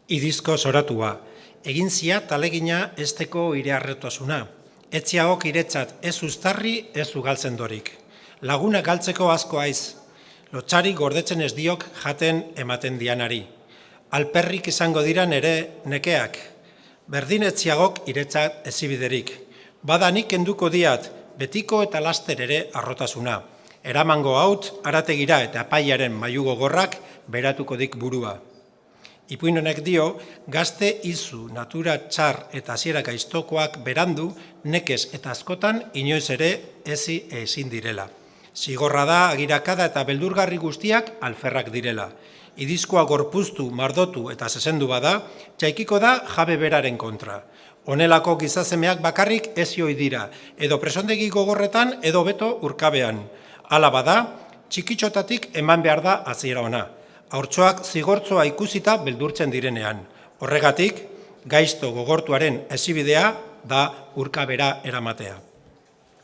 Idizko zoratua, egin zia talegina esteko irearretasuna. Etziagok iretzat ez uztarri, ez ugaltzen dorik. Laguna galtzeko asko aiz, lotxari gordetzen ez diok jaten ematen dianari. Alperrik izango diran ere nekeak, berdin etziagok iretzat ezibiderik. Badanik kenduko diat, betiko eta laster ere arrotasuna. Eramango haut, arategira eta apaiaren maiugo gorrak beratuko dik burua. Ipuin honek dio, gazte izu, natura txar eta hasiera gaiztokoak berandu, nekez eta askotan inoiz ere ezin direla. Zigorra da, agirakada eta beldurgarri guztiak alferrak direla. Idizkoa gorpuztu, mardotu eta zezendu bada, txaikiko da jabe beraren kontra. Honelako gizasemeak bakarrik ezioi dira, edo presondegi gogorretan edo beto urkabean. Hala bada, txikitxotatik eman behar da hasiera ona. Haurtxoak zigortzoa ikusita beldurtzen direnean. Horregatik, gaizto gogortuaren ezibidea da urkabera eramatea.